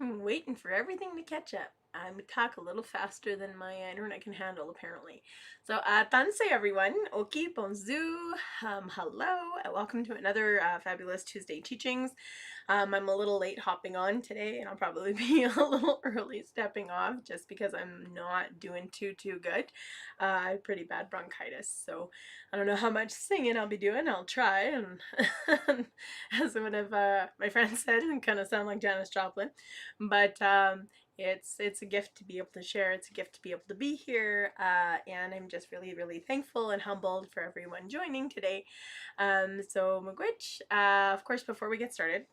I'm waiting for everything to catch up. I'm talk a little faster than my internet can handle, apparently. So, tanse everyone. Oki, bonjour. Hello. Welcome to another fabulous Tuesday teachings. I'm a little late hopping on today, and I'll probably be a little early stepping off just because I'm not doing too good. I have pretty bad bronchitis, so I don't know how much singing I'll be doing. I'll try, and as one of my friends said, and kind of sound like Janis Joplin, but it's a gift to be able to share. It's a gift to be able to be here, and I'm just really thankful and humbled for everyone joining today. So Miigwech, of course, before we get started,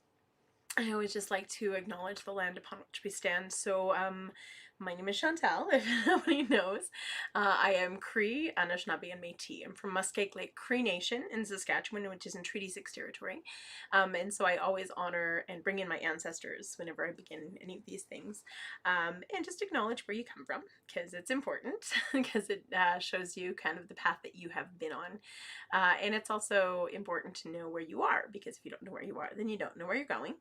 I always just like to acknowledge the land upon which we stand. So, my name is Chantal, if nobody knows. I am Cree, Anishinaabe, and Métis. I'm from Muskeg Lake Cree Nation in Saskatchewan, which is in Treaty 6 territory. And so I always honor and bring in my ancestors whenever I begin any of these things. And just acknowledge where you come from, because it's important, because it shows you kind of the path that you have been on. And it's also important to know where you are, because if you don't know where you are, then you don't know where you're going.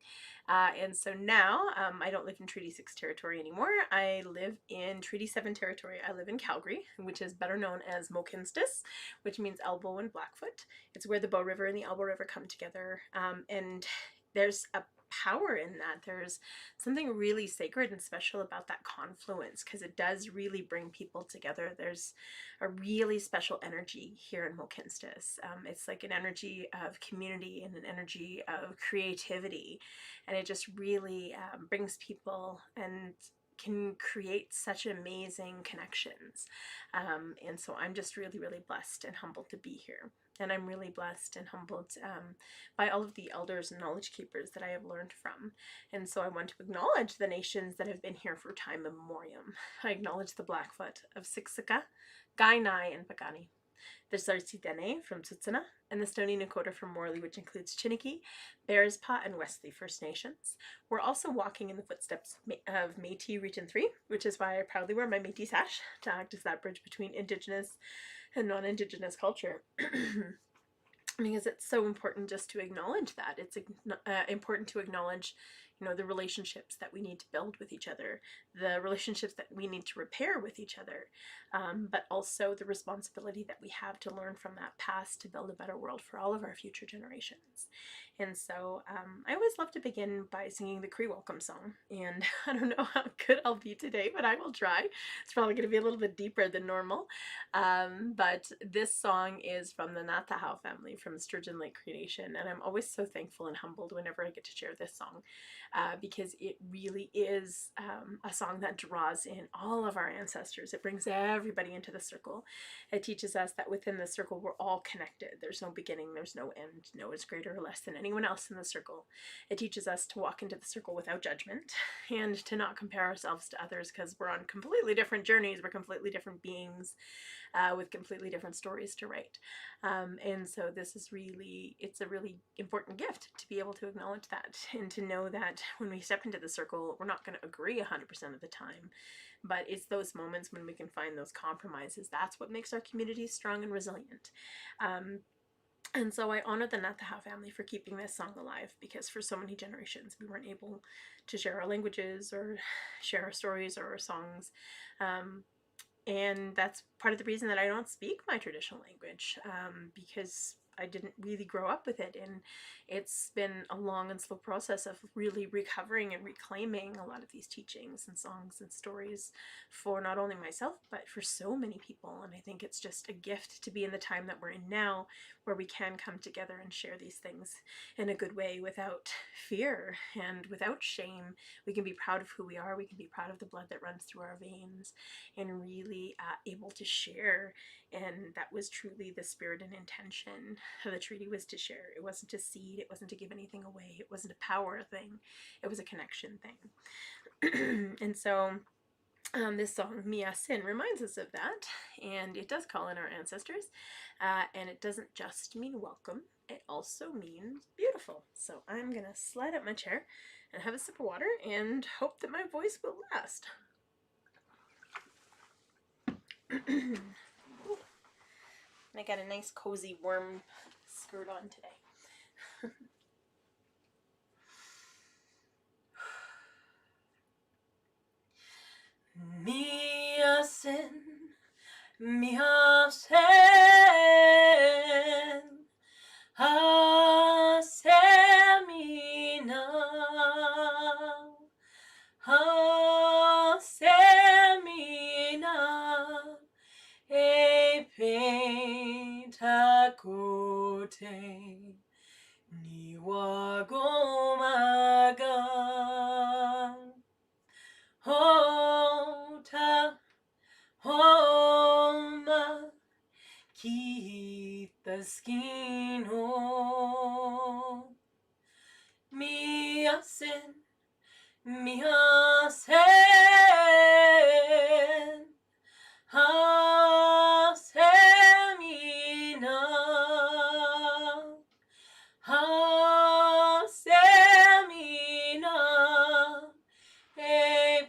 And so now I don't live in Treaty 6 territory anymore. I live in Treaty 7 territory. I live in Calgary, which is better known as Mohkinstsis, which means elbow and Blackfoot. It's where the Bow River and the Elbow River come together. And there's a power in that. There's something really sacred and special about that confluence, because it does really bring people together. There's a really special energy here in Mohkinstsis. It's like an energy of community and an energy of creativity, and it just really brings people and can create such amazing connections. And so I'm just really blessed and humbled to be here. And I'm really blessed and humbled by all of the elders and knowledge keepers that I have learned from. And so I want to acknowledge the nations that have been here for time immemorial. I acknowledge the Blackfoot of Siksika, Kainai, and Pagani. The Sarsi Dene from Tsutsuna, and the Stoney Nakoda from Morley, which includes Chiniki, Bearspaw, and Wesley First Nations. We're also walking in the footsteps of Métis Region 3, which is why I proudly wear my Métis sash to act as that bridge between Indigenous and non-Indigenous culture. Because it's so important just to acknowledge that. It's important to acknowledge, the relationships that we need to build with each other, the relationships that we need to repair with each other, but also the responsibility that we have to learn from that past to build a better world for all of our future generations. And so I always love to begin by singing the Cree welcome song. And I don't know how good I'll be today, but I will try. It's probably going to be a little bit deeper than normal. But this song is from the Natahau family from Sturgeon Lake Cree Nation, and I'm always so thankful and humbled whenever I get to share this song, because it really is a song that draws in all of our ancestors. It brings everybody into the circle. It teaches us that within the circle we're all connected. There's no beginning, there's no end. No one's greater or less than anyone else in the circle. It teaches us to walk into the circle without judgment and to not compare ourselves to others, because we're on completely different journeys. We're completely different beings with completely different stories to write. And so this is it's a really important gift to be able to acknowledge that, and to know that when we step into the circle, we're not going to agree 100% of the time, but it's those moments when we can find those compromises. That's what makes our community strong and resilient. And so I honor the Natahau family for keeping this song alive, because for so many generations we weren't able to share our languages or share our stories or our songs. And that's part of the reason that I don't speak my traditional language, because I didn't really grow up with it, and it's been a long and slow process of really recovering and reclaiming a lot of these teachings and songs and stories for not only myself, but for so many people. And I think it's just a gift to be in the time that we're in now, where we can come together and share these things in a good way without fear and without shame. We can be proud of who we are. We can be proud of the blood that runs through our veins, and really able to share. And that was truly the spirit and intention of the treaty, was to share. It wasn't to cede, it wasn't to give anything away, it wasn't a power thing, it was a connection thing. And so this song, Mia Sin, reminds us of that, and it does call in our ancestors, and it doesn't just mean welcome, it also means beautiful. So I'm gonna slide up my chair and have a sip of water and hope that my voice will last. I got a nice cozy warm skirt on today. Miasen, miasen, hasemina, hasemina, epentakote, niwagomaga, hota, homa, kitaskino, miasen, miasen, hasemina, hasemina, epetakote,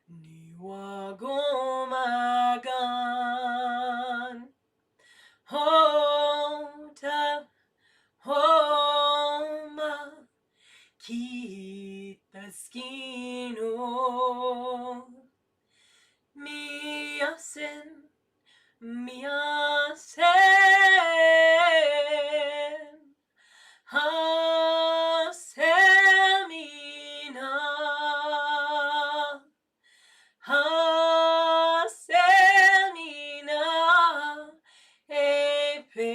niwagomagan, hota, homa, kitaskino, miasen, miasen, hasemina, hasemina, epetakote,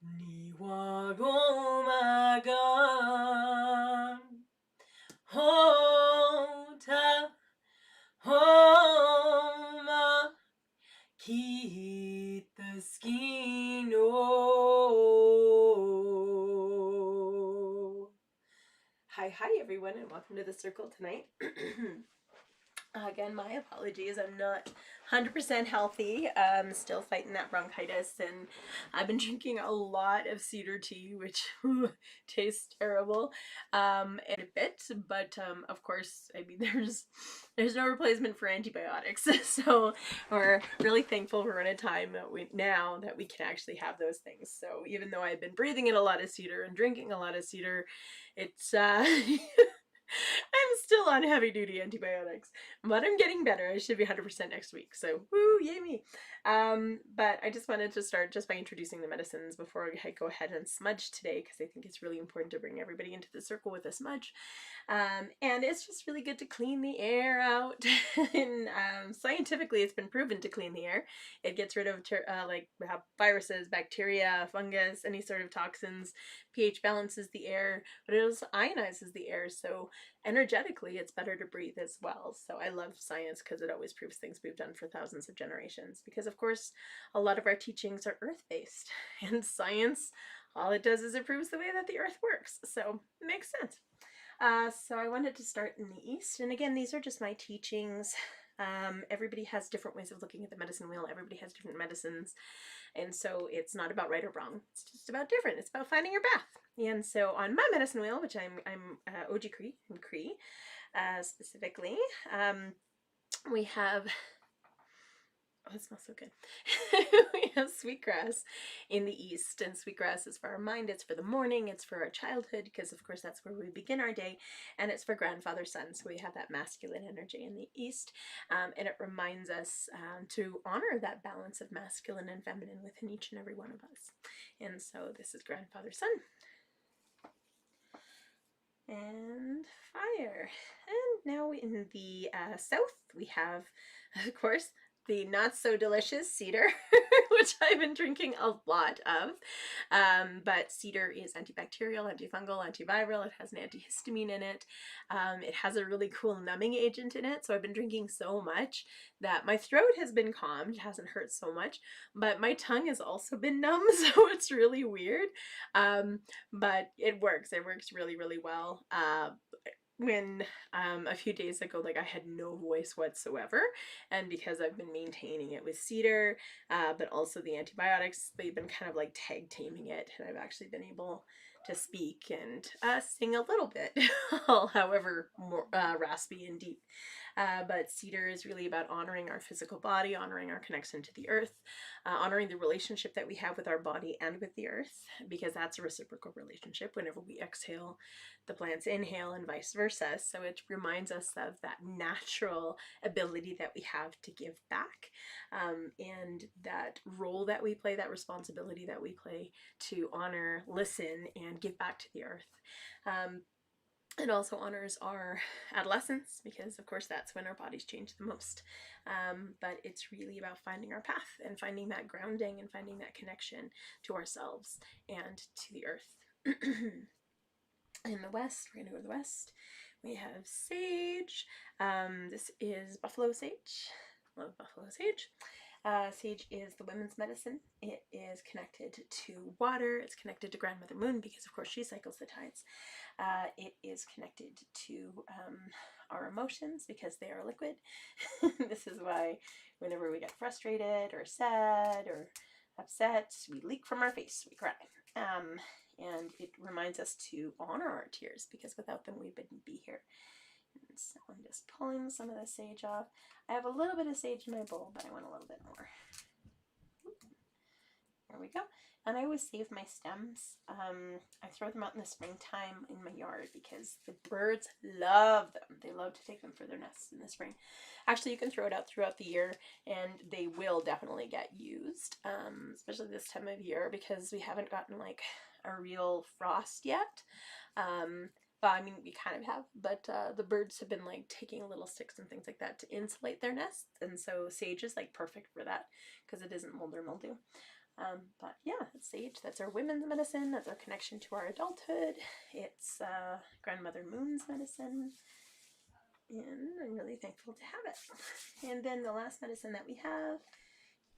niwagomagan, hota, homa, kitaskino. Hi everyone, and welcome to the circle tonight. Again, my apologies. I'm not 100% healthy. I'm still fighting that bronchitis, and I've been drinking a lot of cedar tea, which tastes terrible, and a bit. But of course, I mean, there's no replacement for antibiotics, so we're really thankful we're in a time that now that we can actually have those things. So even though I've been breathing in a lot of cedar and drinking a lot of cedar, it's I'm still on heavy duty antibiotics, but I'm getting better. I should be 100% next week. So, woo, yay me. But I just wanted to start just by introducing the medicines before I go ahead and smudge today, because I think it's really important to bring everybody into the circle with a smudge. And it's just really good to clean the air out. And scientifically, it's been proven to clean the air. It gets rid of like viruses, bacteria, fungus, any sort of toxins. pH balances the air, but it also ionizes the air. So energetically, it's better to breathe as well. So I love science because it always proves things we've done for thousands of generations. Because of course, a lot of our teachings are earth-based, and science, all it does is it proves the way that the earth works. So it makes sense. So I wanted to start in the East, and again, these are just my teachings. Everybody has different ways of looking at the medicine wheel. Everybody has different medicines, and so it's not about right or wrong. It's just about different. It's about finding your path. And so on my medicine wheel, which I'm OG Cree and Cree specifically, we have, oh, it smells so good. We have sweetgrass in the East, and sweetgrass is for our mind, it's for the morning, it's for our childhood, because of course that's where we begin our day, and it's for grandfather son, so we have that masculine energy in the East, and it reminds us to honor that balance of masculine and feminine within each and every one of us. And so this is grandfather son. And fire. And now in the south, we have, of course, the not so delicious cedar, which I've been drinking a lot of. But cedar is antibacterial, antifungal, antiviral. It has an antihistamine in it. It has a really cool numbing agent in it. So I've been drinking so much that my throat has been calmed. It hasn't hurt so much, but my tongue has also been numb. So it's really weird. But it works. It works really, really well. When a few days ago, like, I had no voice whatsoever, and because I've been maintaining it with cedar, but also the antibiotics, they've been kind of like tag teaming it, and I've actually been able to speak and sing a little bit, however more raspy and deep. But cedar is really about honoring our physical body, honoring our connection to the earth, honoring the relationship that we have with our body and with the earth, because that's a reciprocal relationship. Whenever we exhale, the plants inhale and vice versa. So it reminds us of that natural ability that we have to give back, and that role that we play, that responsibility that we play to honor, listen, and give back to the earth. It also honors our adolescence, because of course that's when our bodies change the most. But it's really about finding our path and finding that grounding and finding that connection to ourselves and to the earth. In the west, we're going to go to the west. We have sage. This is buffalo sage. Love buffalo sage. Sage is the women's medicine. It is connected to water. It's connected to Grandmother Moon, because of course she cycles the tides. It is connected to our emotions, because they are liquid. This is why whenever we get frustrated or sad or upset, we leak from our face, we cry. And it reminds us to honor our tears, because without them we wouldn't be here. And so I'm just pulling some of the sage off. I have a little bit of sage in my bowl, but I want a little bit more. There we go. And I always save my stems. I throw them out in the springtime in my yard, because the birds love them. They love to take them for their nests in the spring. Actually, you can throw it out throughout the year, and they will definitely get used, especially this time of year, because we haven't gotten like a real frost yet. Well, I mean, we kind of have, but the birds have been like taking little sticks and things like that to insulate their nests, and so sage is like perfect for that, because it isn't mold or mildew. But yeah, it's sage. That's our women's medicine. That's our connection to our adulthood. It's Grandmother Moon's medicine, and I'm really thankful to have it. And then the last medicine that we have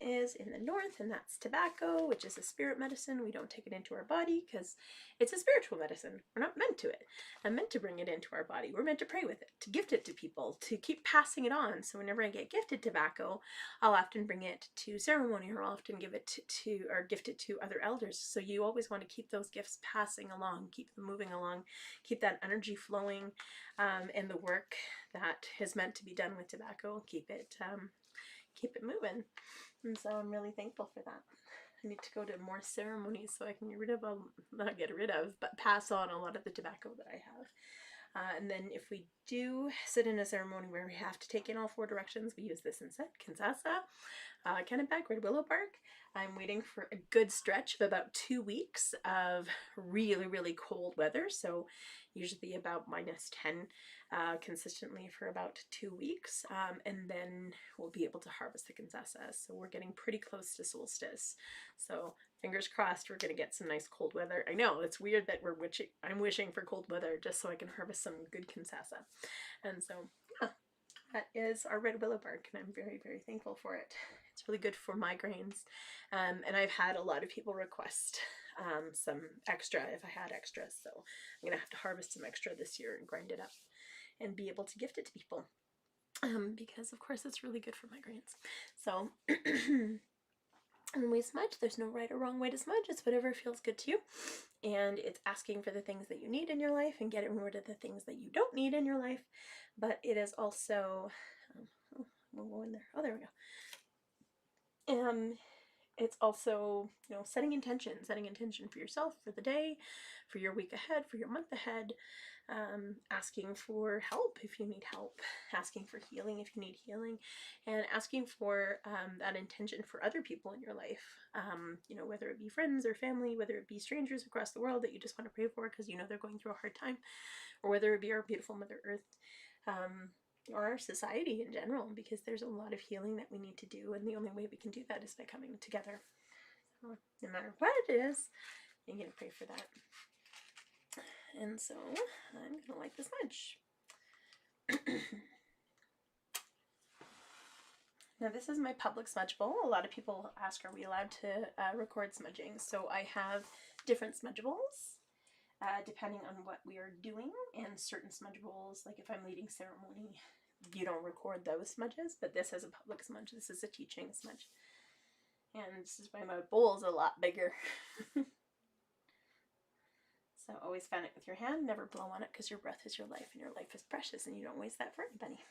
is in the north, and that's tobacco, which is a spirit medicine. We don't take it into our body because it's a spiritual medicine. We're not meant to it. I'm meant to bring it into our body. We're meant to pray with it, to gift it to people, to keep passing it on. So whenever I get gifted tobacco, I'll often bring it to ceremony, or I'll often give it to or gift it to other elders. So you always want to keep those gifts passing along, keep them moving along, keep that energy flowing, and the work that is meant to be done with tobacco, keep it moving. And so I'm really thankful for that. I need to go to more ceremonies so I can get rid of, not get rid of, but pass on a lot of the tobacco that I have. And then if we do sit in a ceremony where we have to take in all 4 directions, we use this instead. Kinsasa, Kennebec, red willow bark. I'm waiting for a good stretch of about 2 weeks of really, really cold weather. So usually about -10 consistently for about 2 weeks. And then we'll be able to harvest the Kinsasa. So we're getting pretty close to solstice. So fingers crossed we're going to get some nice cold weather. I know, it's weird that I'm wishing for cold weather just so I can harvest some good Kinsasa. And so, yeah, that is our red willow bark, and I'm very, very thankful for it. It's really good for migraines. And I've had a lot of people request some extra if I had extra. So I'm going to have to harvest some extra this year and grind it up and be able to gift it to people. Because of course it's really good for migraines. So when we smudge, there's no right or wrong way to smudge. It's whatever feels good to you. And it's asking for the things that you need in your life and getting rid of the things that you don't need in your life. But it is also, we'll go in there. Oh, there we go. It's also, setting intention for yourself, for the day, for your week ahead, for your month ahead. Asking for help if you need help, asking for healing if you need healing, and asking for that intention for other people in your life, whether it be friends or family, whether it be strangers across the world that you just want to pray for because they're going through a hard time, or whether it be our beautiful Mother Earth, or our society in general, because there's a lot of healing that we need to do, and the only way we can do that is by coming together. So no matter what it is, you can pray for that. And so I'm going to light the smudge. Now this is my public smudge bowl. A lot of people ask, are we allowed to record smudging? So I have different smudge bowls depending on what we are doing, and certain smudge bowls, like if I'm leading ceremony, you don't record those smudges, but this is a public smudge. This is a teaching smudge. And this is why my bowl is a lot bigger. So always fan it with your hand, never blow on it, because your breath is your life and your life is precious and you don't waste that for anybody.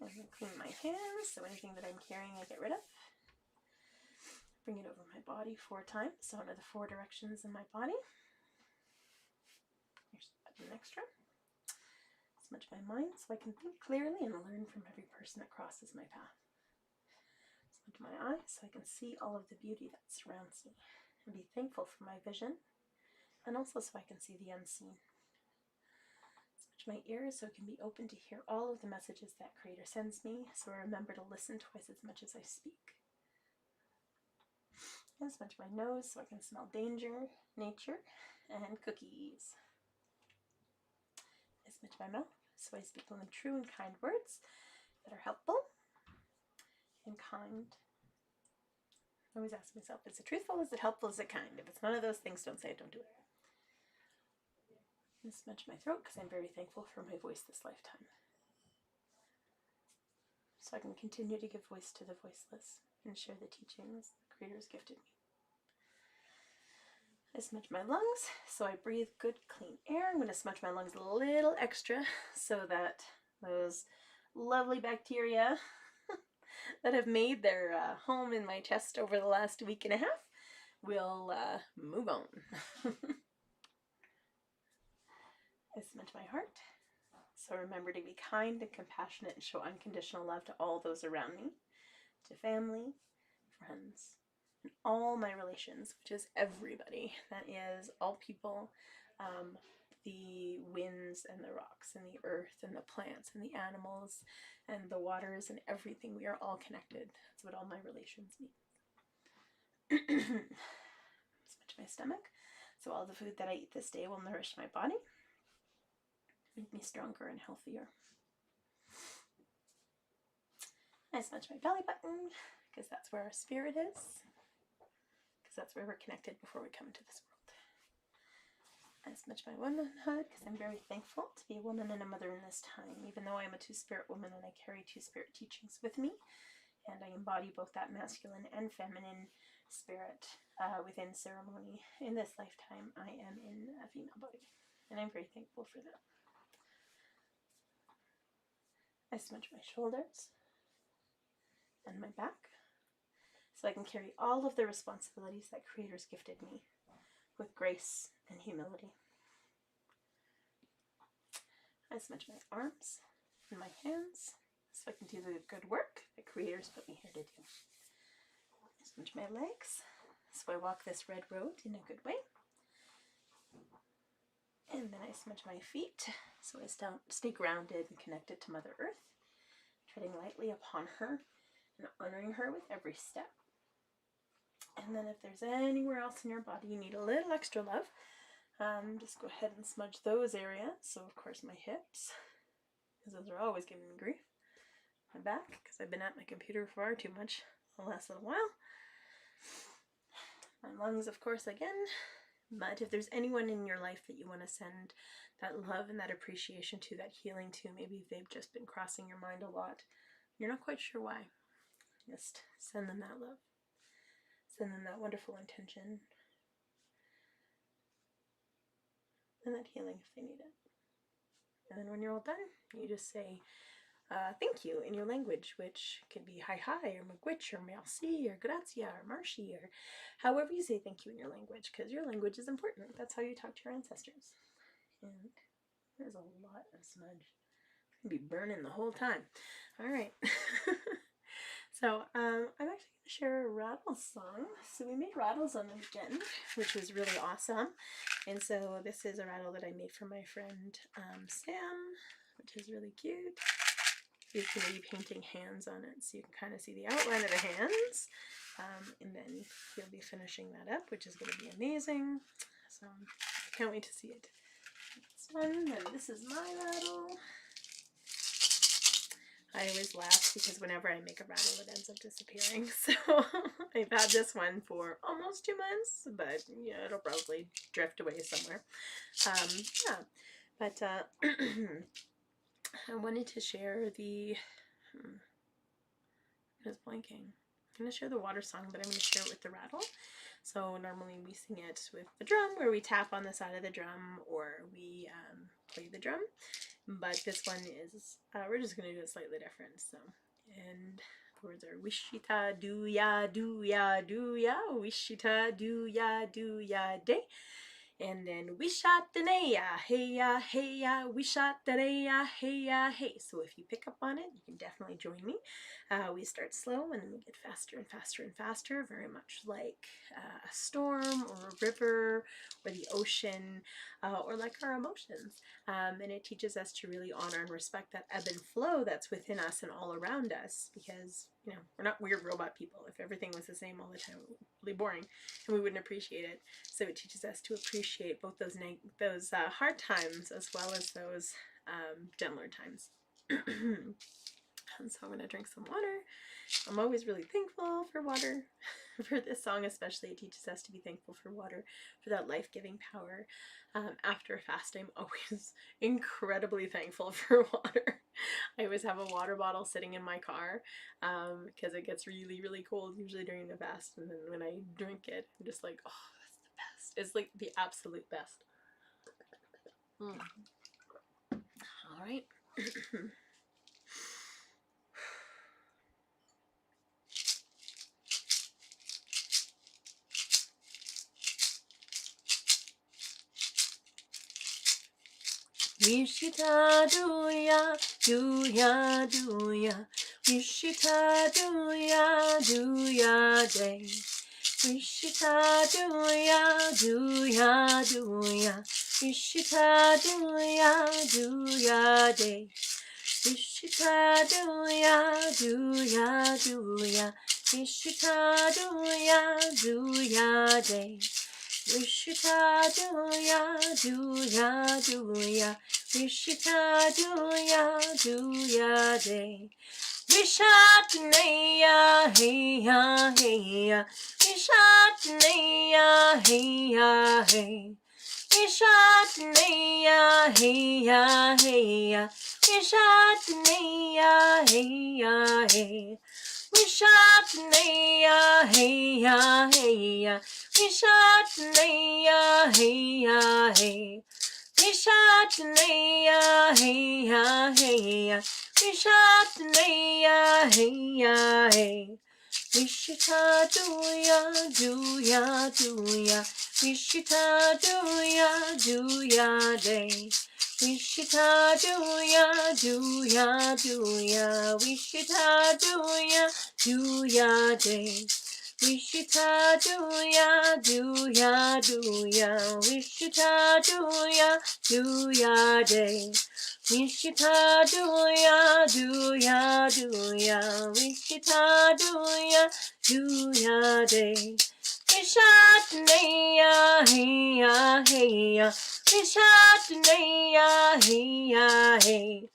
And then clean my hands, so anything that I'm carrying I get rid of. Bring it over my body 4 times, so under the 4 directions in my body. Here's an extra. Smudge my mind so I can think clearly and learn from every person that crosses my path. Smudge my eyes so I can see all of the beauty that surrounds me and be thankful for my vision, and also so I can see the unseen. Smudge my ears so I can be open to hear all of the messages that Creator sends me, so I remember to listen twice as much as I speak. And smudge my nose so I can smell danger, nature, and cookies. I smudge my mouth so I speak only true and kind words that are helpful and kind. I always ask myself, is it truthful, is it helpful, is it kind? If it's none of those things, don't say it, don't do it. I smudge my throat because I'm very thankful for my voice this lifetime, so I can continue to give voice to the voiceless and share the teachings the Creator has gifted me. I smudge my lungs so I breathe good, clean air. I'm going to smudge my lungs a little extra so that those lovely bacteria that have made their home in my chest over the last week and a half will move on. I smudge my heart, so remember to be kind and compassionate and show unconditional love to all those around me, to family, friends, and all my relations, which is everybody. That is all people, the winds and the rocks and the earth and the plants and the animals and the waters and everything. We are all connected. That's what all my relations mean. Smudge my stomach, so all the food that I eat this day will nourish my body, make me stronger and healthier. I smudge my belly button because that's where our spirit is, because that's where we're connected before we come into this world. I smudge my womanhood because I'm very thankful to be a woman and a mother in this time, even though I'm a 2-spirit woman and I carry 2-spirit teachings with me, and I embody both that masculine and feminine spirit within ceremony. In this lifetime, I am in a female body, and I'm very thankful for that. I smudge my shoulders and my back so I can carry all of the responsibilities that Creator's gifted me with grace and humility. I smudge my arms and my hands so I can do the good work that Creator's put me here to do. I smudge my legs so I walk this red road in a good way. And then I smudge my feet so I stay grounded and connected to Mother Earth, treading lightly upon her and honoring her with every step. And then if there's anywhere else in your body you need a little extra love, just go ahead and smudge those areas. So of course my hips, because those are always giving me grief. My back, because I've been at my computer far too much the last little while. My lungs, of course, again. But if there's anyone in your life that you want to send that love and that appreciation to, that healing to, maybe they've just been crossing your mind a lot, you're not quite sure why, just send them that love. Send them that wonderful intention and that healing if they need it. And then when you're all done, you just say thank you in your language, which could be hi hi or magwitch or merci or grazia or marshy or however you say thank you in your language, because your language is important. That's how you talk to your ancestors. And there's a lot of smudge. It's going to be burning the whole time. All right. So I'm actually going to share a rattle song. So we made rattles on the weekend, which was really awesome. And so this is a rattle that I made for my friend Sam, which is really cute. He's going to be painting hands on it, so you can kind of see the outline of the hands. And then he'll be finishing that up, which is going to be amazing. So I can't wait to see it. It's done, and this is my rattle. I always laugh because whenever I make a rattle, it ends up disappearing. So I've had this one for almost 2 months, but yeah, it'll probably drift away somewhere. Yeah, but I wanted to share the. I was blanking. I'm going to share the water song, but I'm going to share it with the rattle. So normally we sing it with the drum, where we tap on the side of the drum, or we play the drum. But this one is, we're just going to do it slightly different. So, and the words are wishita do ya wishita do ya day. And then we shot the hey ya, we shot the hey. So if you pick up on it, you can definitely join me. We start slow and then we get faster and faster and faster, very much like a storm or a river or the ocean or like our emotions. And it teaches us to really honor and respect that ebb and flow that's within us and all around us, because you know, we're not weird robot people. If everything was the same all the time, it would be really boring and we wouldn't appreciate it. So it teaches us to appreciate both those hard times as well as those gentler times. And so I'm going to drink some water. I'm always really thankful for water. For this song especially, it teaches us to be thankful for water, for that life-giving power. After a fast, I'm always incredibly thankful for water. I always have a water bottle sitting in my car because it gets really, really cold usually during the fast. And then when I drink it, I'm just like, oh, that's the best. It's like the absolute best. All right. Wishita do ya, wishita do ya day. Wishita do ya, wishita do ya day. Wishita do ya, wishita do ya day. Wishita do ya, wishita do ya day. Wishatanaya, hey ya, Wishatanaya, hey ya, hey. Wishatanaya, hey ya, Wishatanaya, hey ya, hey. Wishatanaya, hey ya, Wishatanaya, hey ya, hey. Wishatanaya, hey ya, Wishatanaya, hey ya, hey. Wishita do ya, Wishita do ya day. Wishita do ya, Wishita do ya day. Wishita do ya, Wishita do ya day. Wishita do ya, Wishita do ya day. Wishatanaya, hey ya, Wishatanaya, hey.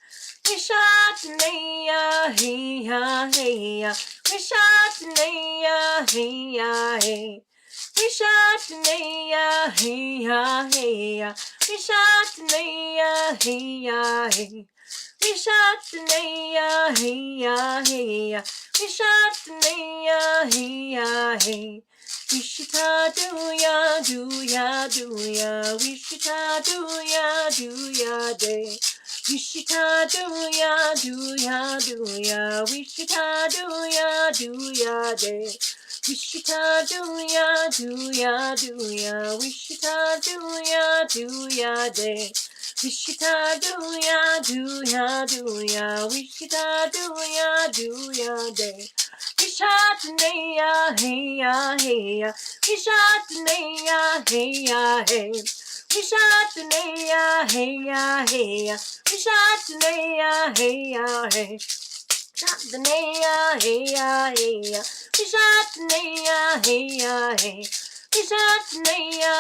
Wishatanaya, hey. Wishatanaya, hey. Wishatanaya, hey. Wishatanaya, hey. Wishatanaya, hey. Wishatanaya, hey. Wishita do ya, Wishita do ya day. Wishita do ya, Wishita do ya day. Wishita do ya, Wishita do ya day. Wishita do ya, Wishita do ya day. Wishatanaya, hey ya, Wishatanaya, hey. Wishatanaya, hey. Wishatanaya, hey. Wishatanaya, hey. Wishatanaya, hey. Wishatanaya,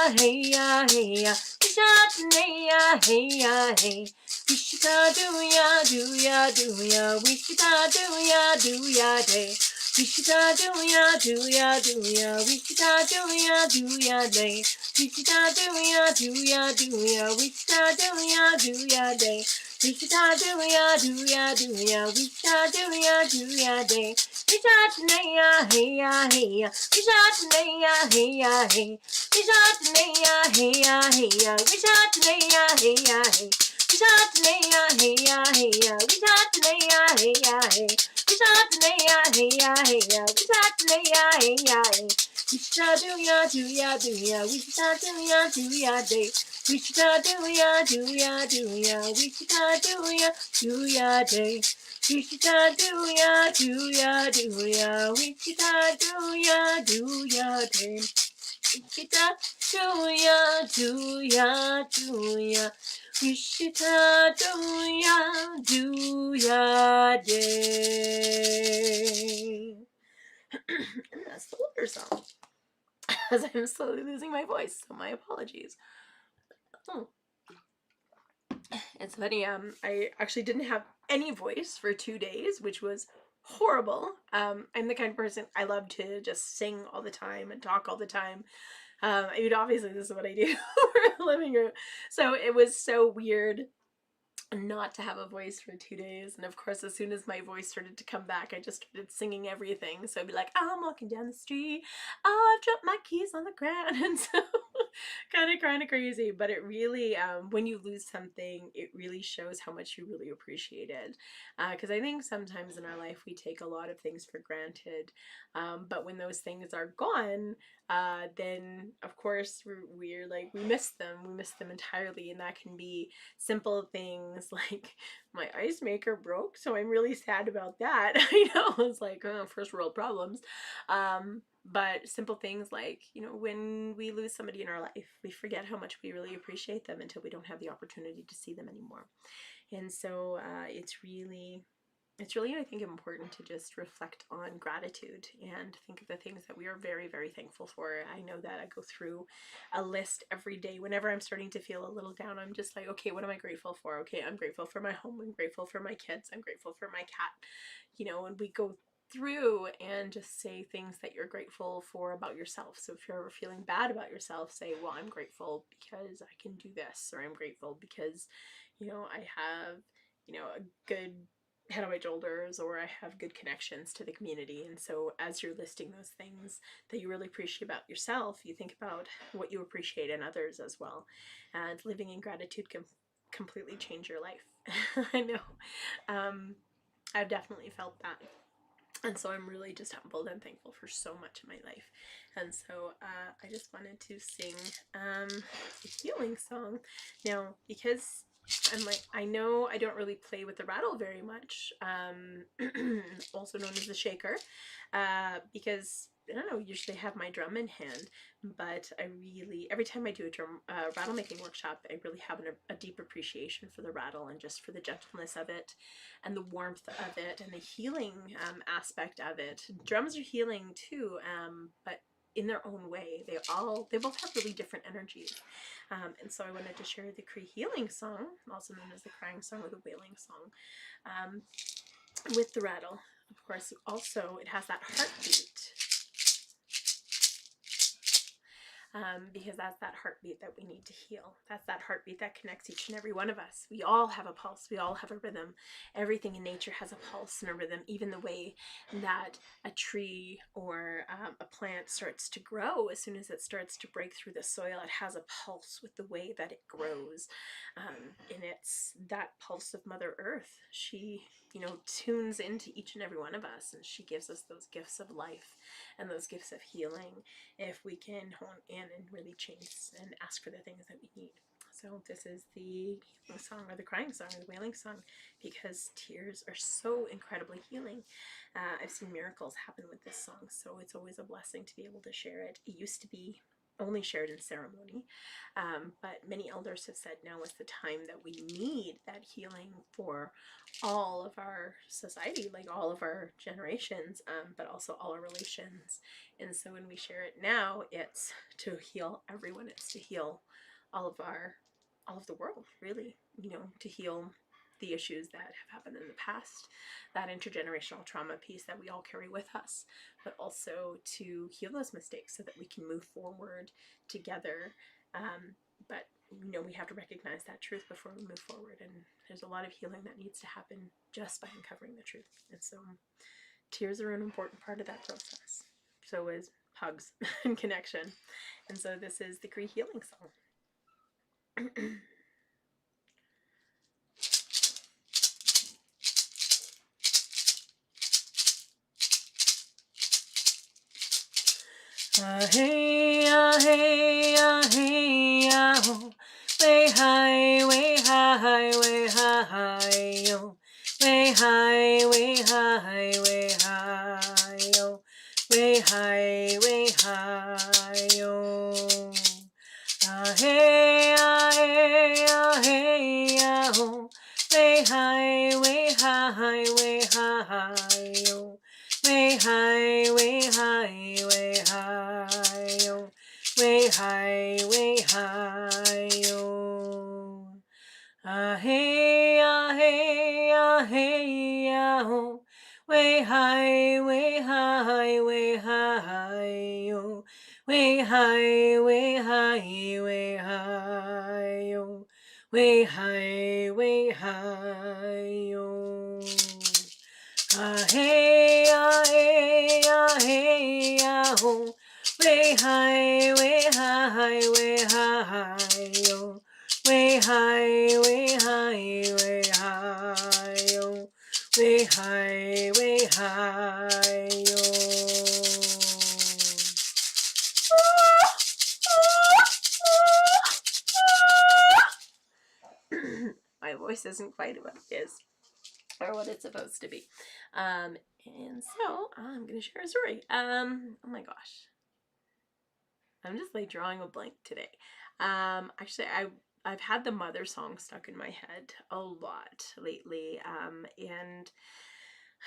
hey. Wishatanaya, hey. Wishita do ya, Wishita do ya day. Wishita do ya, Wishita do ya day. Wishita do ya, Wishita do ya day. Wishita do ya, Wishita do ya day. Wishatanaya, hey ya, Wishatanaya, hey ya, Wishatanaya, hey ya, Wishatanaya, hey ya, Wichita, do ya day. And that's the older song, as I'm slowly losing my voice, so my apologies. Oh. It's funny, I actually didn't have any voice for 2 days, which was horrible. I'm the kind of person, I love to just sing all the time and talk all the time. I mean, obviously this is what I do for a living. So it was so weird not to have a voice for 2 days. And of course, as soon as my voice started to come back, I just started singing everything. So I'd be like, I'm walking down the street, oh, I've dropped my keys on the ground. And so kind of crazy, but it really, when you lose something, it really shows how much you really appreciate it. Because I think sometimes in our life we take a lot of things for granted, but when those things are gone, then of course we're like, we miss them entirely. And that can be simple things like my ice maker broke, so I'm really sad about that. I know, it's like, oh, first world problems. But simple things like, when we lose somebody in our life, we forget how much we really appreciate them until we don't have the opportunity to see them anymore. And so it's really, I think, important to just reflect on gratitude and think of the things that we are very, very thankful for. I know that I go through a list every day. Whenever I'm starting to feel a little down, I'm just like, okay, what am I grateful for? Okay, I'm grateful for my home. I'm grateful for my kids. I'm grateful for my cat. And we go through and just say things that you're grateful for about yourself. So if you're ever feeling bad about yourself, say, well, I'm grateful because I can do this, or I'm grateful because, I have, a good head on my shoulders, or I have good connections to the community. And so as you're listing those things that you really appreciate about yourself, you think about what you appreciate in others as well. And living in gratitude can completely change your life. I know. I've definitely felt that. And so I'm really just humbled and thankful for so much in my life. And so I just wanted to sing a healing song. Now, because I know I don't really play with the rattle very much, also known as the shaker, because I don't know, usually I have my drum in hand, but I really, every time I do a drum rattle making workshop, I really have a deep appreciation for the rattle and just for the gentleness of it and the warmth of it and the healing aspect of it. Drums are healing too, but in their own way. They both have really different energies. And so I wanted to share the Cree healing song, also known as the crying song or the wailing song, with the rattle. Of course, also it has that heartbeat. Because that's that heartbeat that we need to heal. That's that heartbeat that connects each and every one of us. We all have a pulse. We all have a rhythm. Everything in nature has a pulse and a rhythm. Even the way that a tree or a plant starts to grow, as soon as it starts to break through the soil, it has a pulse with the way that it grows. And it's that pulse of Mother Earth. She, tunes into each and every one of us, and she gives us those gifts of life and those gifts of healing if we can hone in and really change and ask for the things that we need. So this is the healing song, or the crying song, or the wailing song, because tears are so incredibly healing. I've seen miracles happen with this song, so it's always a blessing to be able to share it. It used to be only shared in ceremony, but many elders have said now is the time that we need that healing for all of our society, like all of our generations, but also all our relations. And so when we share it now, it's to heal everyone. It's to heal all of the world, really, to heal the issues that have happened in the past, that intergenerational trauma piece that we all carry with us, but also to heal those mistakes so that we can move forward together. But we have to recognize that truth before we move forward, and there's a lot of healing that needs to happen just by uncovering the truth. And so tears are an important part of that process. So is hugs and connection. And so this is the Cree healing song. Hey, hey, hey, oh. Way high, way high, way high, yo. Way high, way high, way high, yo. Way high, yo. Hey, hey, hey, oh. Way high, way high, way high, yo. Way high, way high, way high, yo. Way high, yo. Hey, hey, hey, oh. Way high, way high, way high, yo. Way high, way high, way high, yo. Way high, yo. Hey, hey, hey, oh. Way high, way high, way high, yo. Way high, way high, way high, yo. Way high, yo. My voice isn't quite what it is, or what it's supposed to be. And so I'm gonna share a story. Oh my gosh, I'm just like drawing a blank today. Actually, I've had the mother song stuck in my head a lot lately, and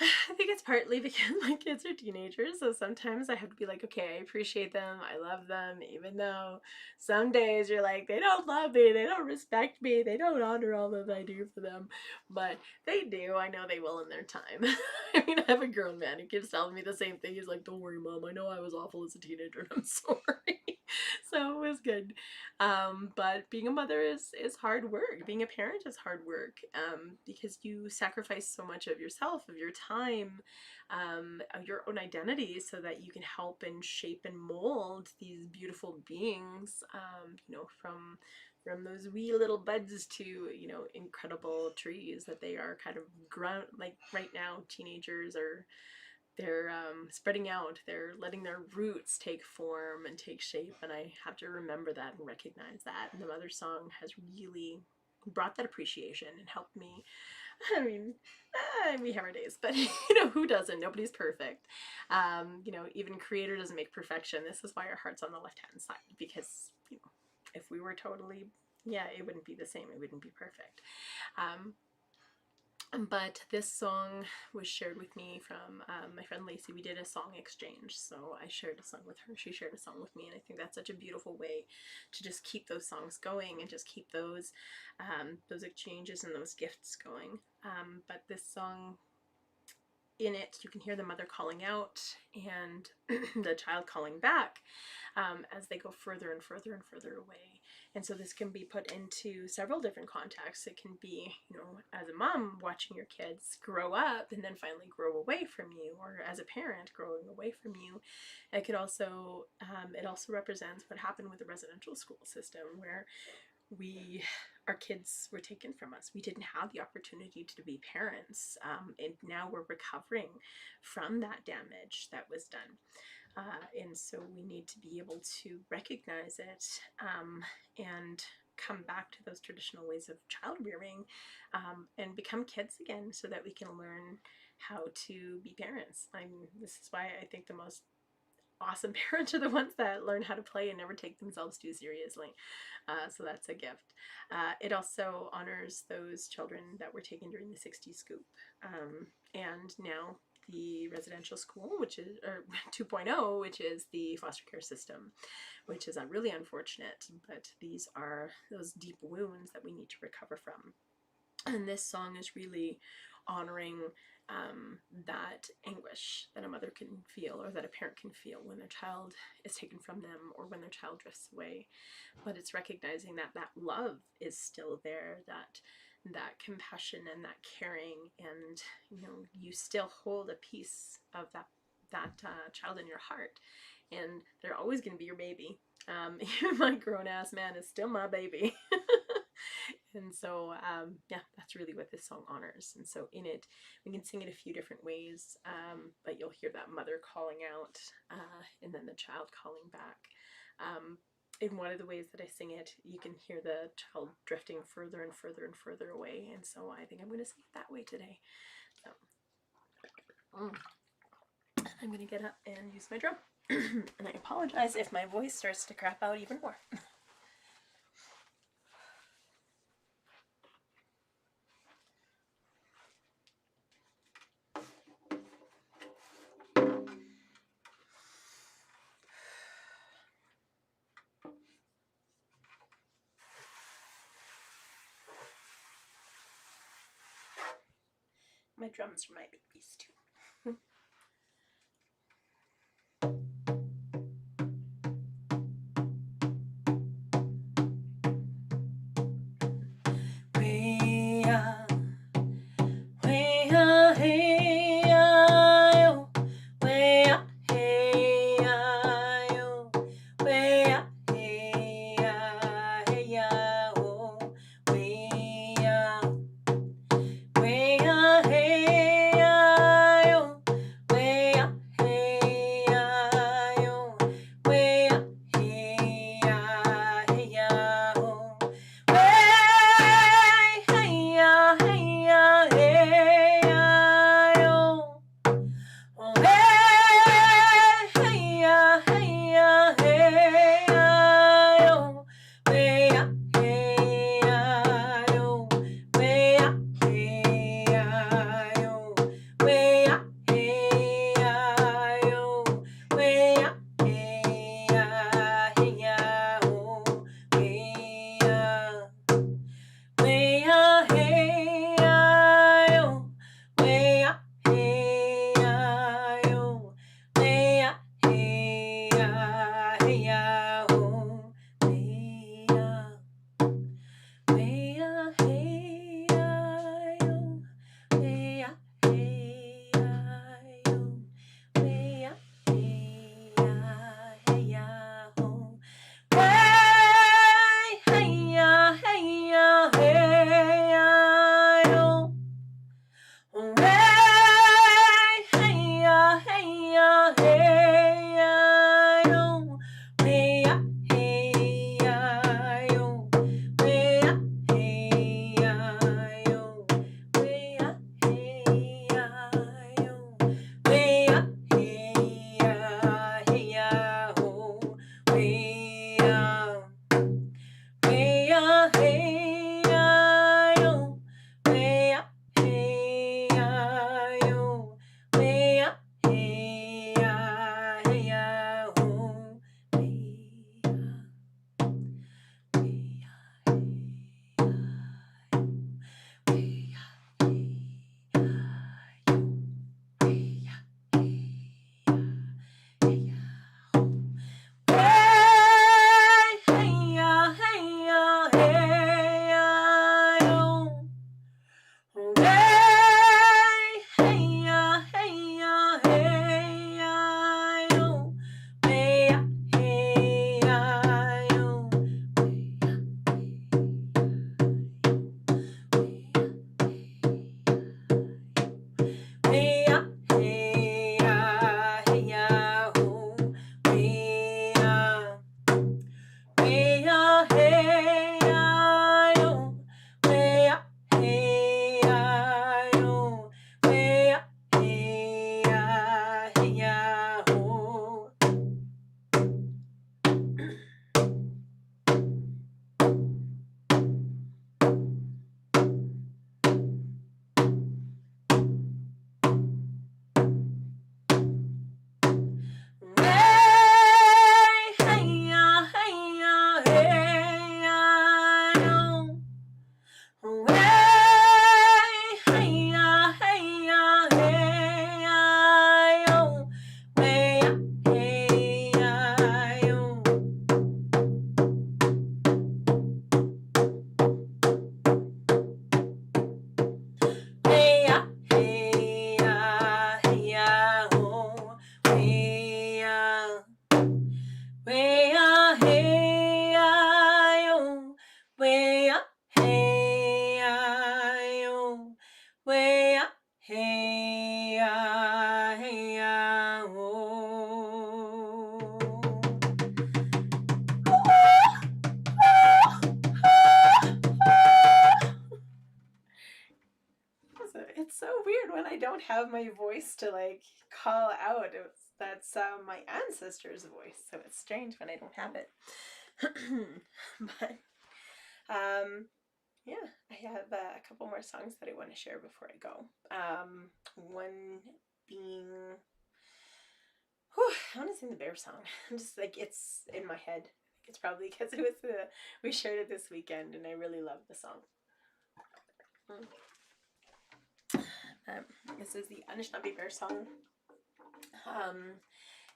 I think it's partly because my kids are teenagers, so sometimes I have to be like, okay, I appreciate them, I love them, even though some days you're like, they don't love me, they don't respect me, they don't honor all that I do for them, but they do. I know they will in their time. I mean, I have a grown man who keeps telling me the same thing. He's like, don't worry, Mom, I know I was awful as a teenager, and I'm sorry. So it was good. But being a mother is hard work. Being a parent is hard work, because you sacrifice so much of yourself, of your time, of your own identity, so that you can help and shape and mold these beautiful beings, from those wee little buds to, incredible trees that they are kind of ground. Like right now, teenagers are, they're spreading out, they're letting their roots take form and take shape, and I have to remember that and recognize that. And the mother song has really brought that appreciation and helped me. I mean, we have our days, but who doesn't? Nobody's perfect. Even Creator doesn't make perfection. This is why our heart's on the left hand side, because if we were totally, yeah, it wouldn't be the same, it wouldn't be perfect. But this song was shared with me from my friend Lacey. We did a song exchange, so I shared a song with her. She shared a song with me, and I think that's such a beautiful way to just keep those songs going and just keep those exchanges and those gifts going. But this song, in it, you can hear the mother calling out and the child calling back, as they go further and further and further away. And so this can be put into several different contexts. It can be, as a mom watching your kids grow up and then finally grow away from you, or as a parent growing away from you. It could also, it also represents what happened with the residential school system, where our kids were taken from us. We didn't have the opportunity to be parents, and now we're recovering from that damage that was done. And so we need to be able to recognize it, and come back to those traditional ways of child rearing, and become kids again, so that we can learn how to be parents. This is why I think the most awesome parents are the ones that learn how to play and never take themselves too seriously. So that's a gift. It also honors those children that were taken during the 60s scoop. And now the residential school, which is, or 2.0, which is the foster care system, which is really unfortunate, but these are those deep wounds that we need to recover from. And this song is really honoring that anguish that a mother can feel, or that a parent can feel, when their child is taken from them, or when their child drifts away. But it's recognizing that that love is still there, that compassion and that caring, and you still hold a piece of that child in your heart, and they're always going to be your baby. Even my grown ass man is still my baby. And so, yeah, that's really what this song honors. And so in it, we can sing it a few different ways, but you'll hear that mother calling out, and then the child calling back. In one of the ways that I sing it, you can hear the child drifting further and further and further away. And so I think I'm going to sing it that way today. So, I'm going to get up and use my drum. And I apologize if my voice starts to crap out even more. My drums are my babies too. It's so weird when I don't have my voice to like call out. That's my ancestor's voice, so it's strange when I don't have it. But yeah, I have a couple more songs that I want to share before I go. One being, I want to sing the bear song. I'm just like, it's in my head. It's probably because it was we shared it this weekend, and I really love the song. This is the Anishinaabe bear song.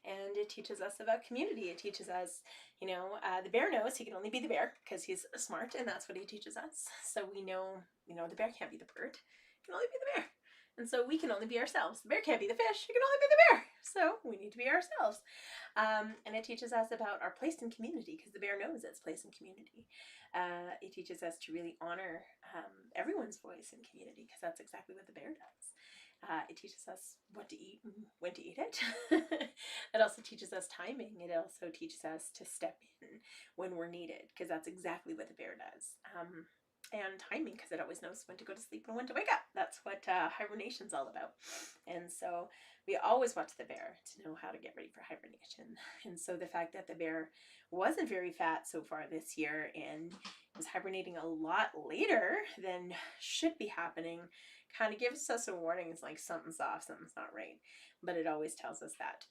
And it teaches us about community. It teaches us, the bear knows he can only be the bear because he's smart, and that's what he teaches us. So we know, the bear can't be the bird. He can only be the bear. And so we can only be ourselves. The bear can't be the fish. He can only be the bear. So we need to be ourselves. And it teaches us about our place in community because the bear knows its place in community. It teaches us to really honor everyone's voice in community because that's exactly what the bear does. It teaches us what to eat and when to eat it. It also teaches us timing. It also teaches us to step in when we're needed because that's exactly what the bear does. And timing because it always knows when to go to sleep and when to wake up. That's what hibernation's all about. And so we always watch the bear to know how to get ready for hibernation. And so the fact that the bear wasn't very fat so far this year and was hibernating a lot later than should be happening kind of gives us a warning. It's like something's off, something's not right. But it always tells us that.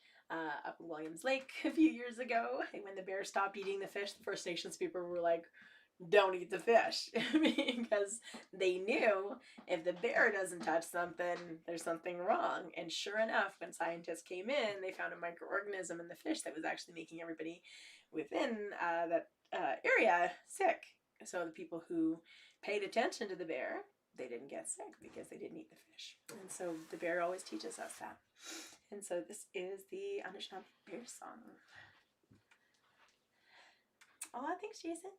Up in Williams Lake a few years ago, when the bear stopped eating the fish, the First Nations people were like, don't eat the fish, because they knew if the bear doesn't touch something, there's something wrong. And sure enough, when scientists came in, they found a microorganism in the fish that was actually making everybody within that area sick. So the people who paid attention to the bear, they didn't get sick because they didn't eat the fish. And so the bear always teaches us that. And so this is the Anishinaabe bear song. Oh, thanks, Jason.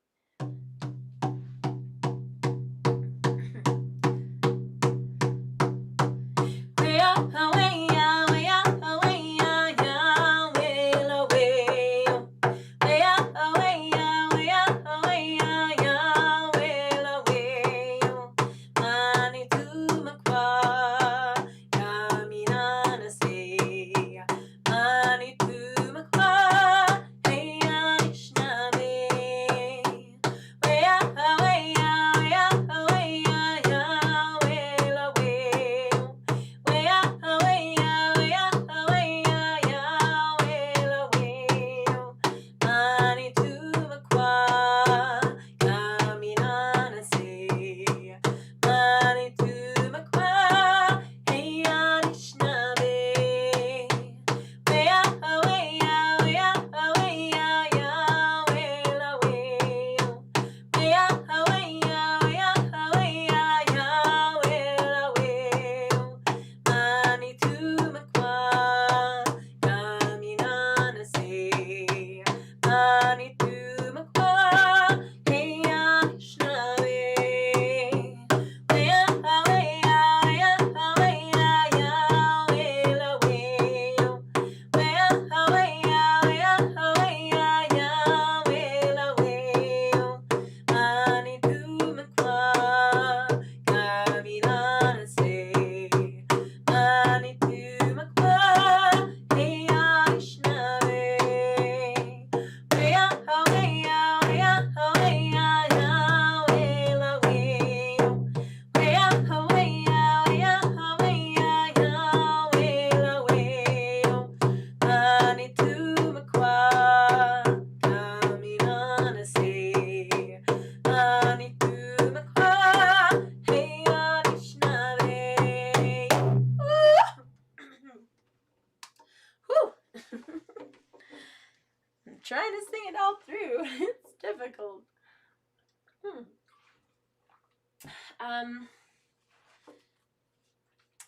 Trying to sing it all through. It's difficult.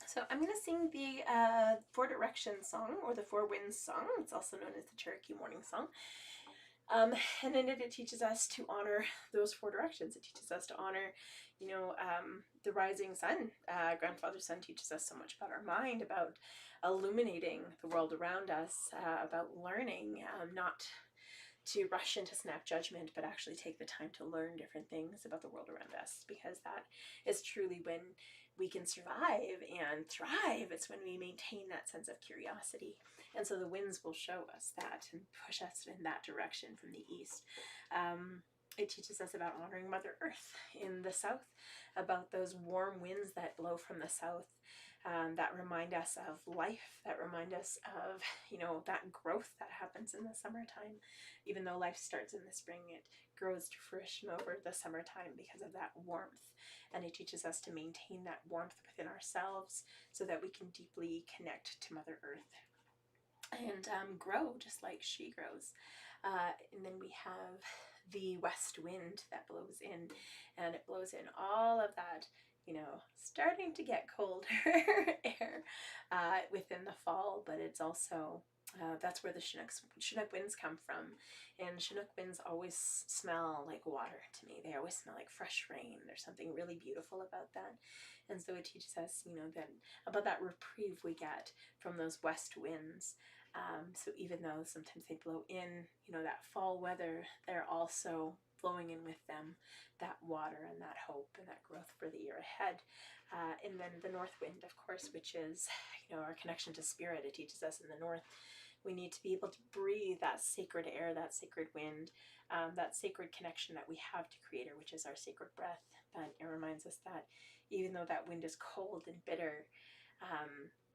So I'm going to sing the Four Directions song, or the Four Winds song. It's also known as the Cherokee Morning Song. And then it teaches us to honor those 4 directions. It teaches us to honor, you know, the rising sun. Grandfather Sun teaches us so much about our mind, about illuminating the world around us, about learning, not to rush into snap judgment, but actually take the time to learn different things about the world around us, because that is truly when we can survive and thrive. It's when we maintain that sense of curiosity. And so the winds will show us that and push us in that direction from the east. It teaches us about honoring Mother Earth in the south, about those warm winds that blow from the south, that remind us of life, that remind us of, you know, that growth that happens in the summertime. Even though life starts in the spring, it grows to fruition over the summertime because of that warmth. And it teaches us to maintain that warmth within ourselves so that we can deeply connect to Mother Earth and grow just like she grows. And then we have the west wind that blows in, and it blows in all of that, you know, starting to get colder air within the fall, but it's also that's where the Chinook winds come from. And Chinook winds always smell like water to me. They always smell like fresh rain. There's something really beautiful about that. And so it teaches us, you know, that about that reprieve we get from those west winds. So even though sometimes they blow in, you know, that fall weather, they're also blowing in with them that water and that hope and that growth for the year ahead. And then the north wind, of course, which is, you know, our connection to spirit. It teaches us in the north we need to be able to breathe that sacred air, that sacred wind, that sacred connection that we have to Creator, which is our sacred breath. But it reminds us that even though that wind is cold and bitter,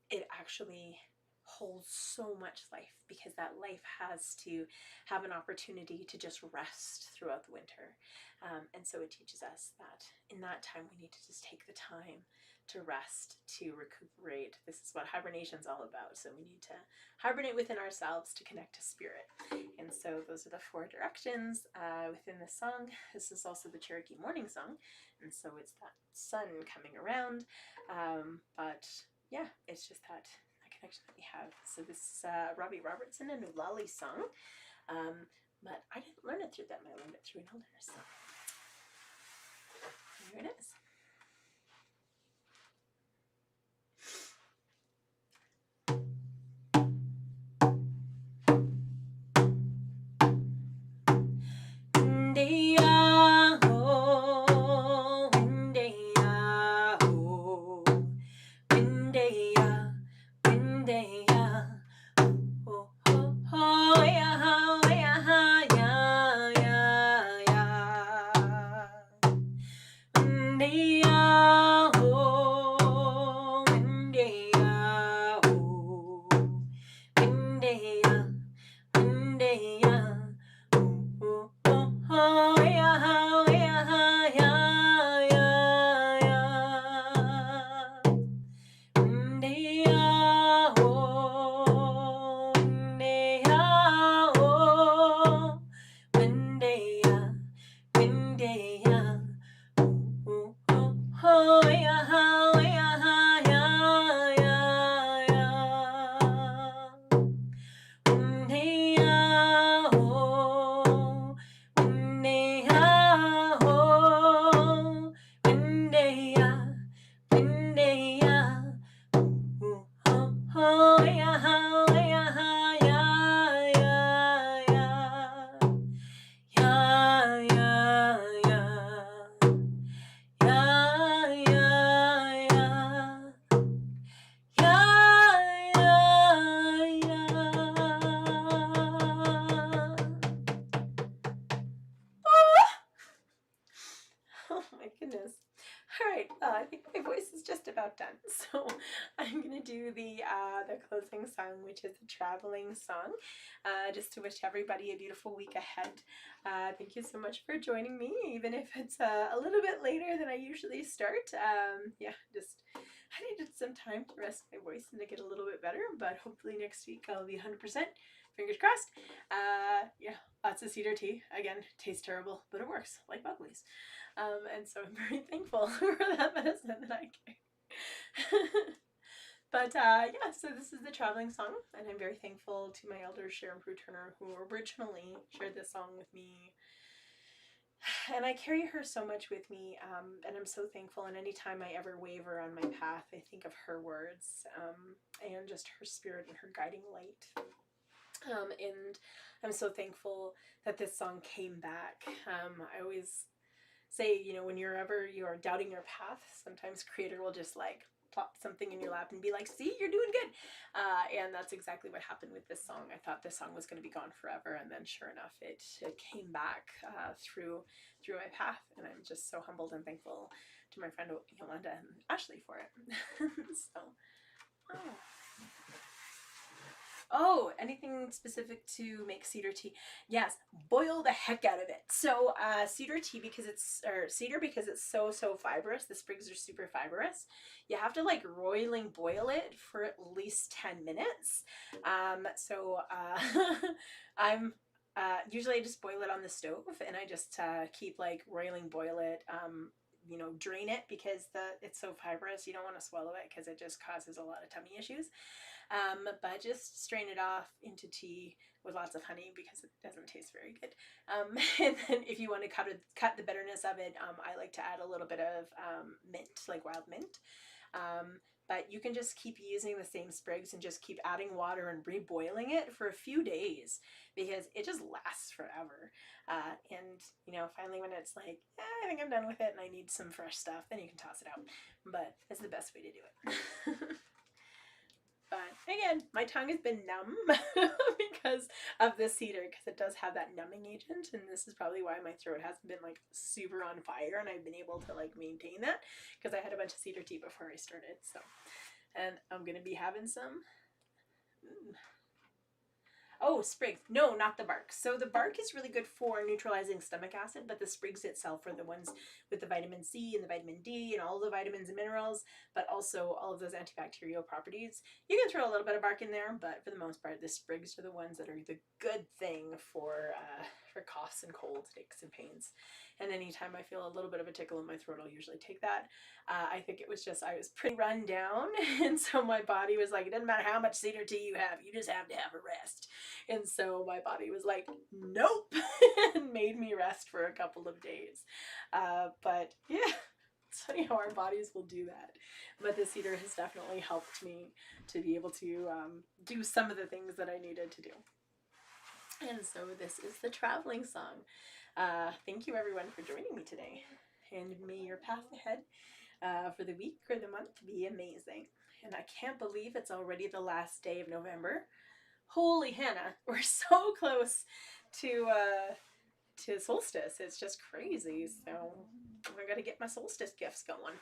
it actually holds so much life, because that life has to have an opportunity to just rest throughout the winter. And so it teaches us that in that time we need to just take the time to rest, to recuperate. This is what hibernation is all about. So we need to hibernate within ourselves to connect to spirit. And so those are the 4 directions within the song. This is also the Cherokee morning song, and so it's that sun coming around. But yeah, it's just that connection that we have. So this is Robbie Robertson and Ulali song, but I didn't learn it through them. I learned it through an elderness song. Here it is. Oh my goodness. All right, I think my voice is just about done, so I'm gonna do the closing song, which is a traveling song, just to wish everybody a beautiful week ahead. Thank you so much for joining me, even if it's a little bit later than I usually start. Yeah, just I needed some time to rest my voice and to get a little bit better, but hopefully next week I'll be 100%. Fingers crossed. Yeah, lots of cedar tea. Again, tastes terrible, but it works, like Buckley's. And so I'm very thankful for that medicine that I carry. But yeah, so this is the traveling song, and I'm very thankful to my elders, Sharon Prue Turner, who originally shared this song with me. And I carry her so much with me, and I'm so thankful. And anytime I ever waver on my path, I think of her words, and just her spirit and her guiding light. And I'm so thankful that this song came back. I always say, you know, when you're doubting your path, sometimes Creator will just like plop something in your lap and be like, see, you're doing good. And that's exactly what happened with this song. I thought this song was going to be gone forever, and then sure enough, it came back through my path, and I'm just so humbled and thankful to my friend Yolanda and Ashley for it. So, oh. Oh, anything specific to make cedar tea? Yes, boil the heck out of it. So cedar tea, because it's so fibrous, the sprigs are super fibrous, you have to like roiling boil it for at least 10 minutes. I'm usually I just boil it on the stove, and I just keep like roiling boil it. You know, drain it because it's so fibrous. You don't want to swallow it because it just causes a lot of tummy issues. But just strain it off into tea with lots of honey because it doesn't taste very good. And then if you want to cut the bitterness of it, I like to add a little bit of mint, like wild mint. But you can just keep using the same sprigs and just keep adding water and reboiling it for a few days because it just lasts forever. And, you know, finally when it's like, I think I'm done with it and I need some fresh stuff, then you can toss it out. But it's the best way to do it. But again, my tongue has been numb because of the cedar, because it does have that numbing agent, and this is probably why my throat hasn't been like super on fire, and I've been able to like maintain that because I had a bunch of cedar tea before I started. So, and I'm gonna be having some. Oh, sprigs. No, not the bark. So the bark is really good for neutralizing stomach acid, but the sprigs itself are the ones with the vitamin C and the vitamin D and all the vitamins and minerals, but also all of those antibacterial properties. You can throw a little bit of bark in there, but for the most part, the sprigs are the ones that are the good thing for coughs and colds, aches and pains. And anytime I feel a little bit of a tickle in my throat, I'll usually take that. I think it was just I was pretty run down, and so my body was like, it doesn't matter how much cedar tea you have, you just have to have a rest. And so my body was like, nope, and made me rest for a couple of days. But yeah, it's funny how our bodies will do that. But the cedar has definitely helped me to be able to do some of the things that I needed to do. And so this is the traveling song. Thank you everyone for joining me today. And may your path ahead for the week or the month be amazing. And I can't believe it's already the last day of November. Holy Hannah, we're so close to solstice. It's just crazy. So I gotta get my solstice gifts going.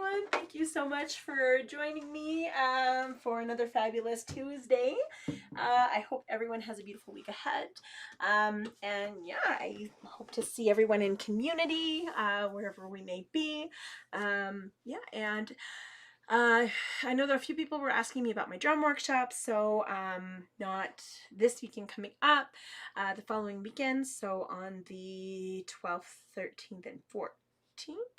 everyone. Thank you so much for joining me for another fabulous Tuesday. I hope everyone has a beautiful week ahead. And yeah, I hope to see everyone in community, wherever we may be. Yeah, and I know that a few people were asking me about my drum workshop, so not this weekend coming up, the following weekend, so on the 12th, 13th, and 14th,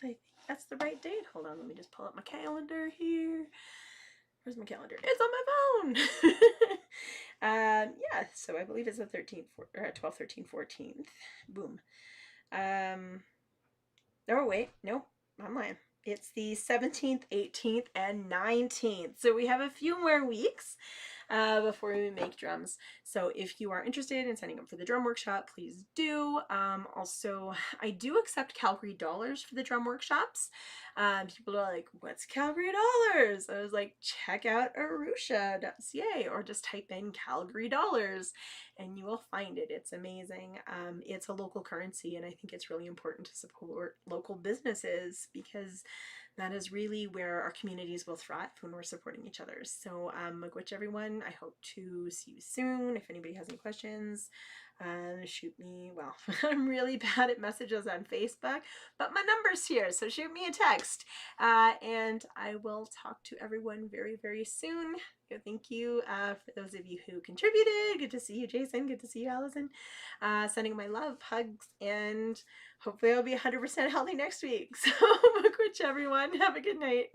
I think that's the right date. Hold on, let me just pull up my calendar here. Where's my calendar? It's on my phone! Yeah, so I believe it's the 13th, 12th, 13th, 14th. Boom. Oh, wait, no, I'm lying. It's the 17th, 18th, and 19th. So we have a few more weeks before we make drums. So if you are interested in signing up for the drum workshop, please do. Also, I do accept Calgary dollars for the drum workshops. People are like, what's Calgary dollars? I was like, check out arusha.ca or just type in Calgary dollars and you will find it. It's amazing. It's a local currency, and I think it's really important to support local businesses because that is really where our communities will thrive when we're supporting each other. So, Miigwech everyone. I hope to see you soon. If anybody has any questions, shoot me. Well, I'm really bad at messages on Facebook, but my number's here, so shoot me a text. And I will talk to everyone very, very soon. Thank you for those of you who contributed. Good to see you, Jason. Good to see you, Allison. Sending my love, hugs, and hopefully I'll be 100% healthy next week. So, Miigwech everyone. Have a good night.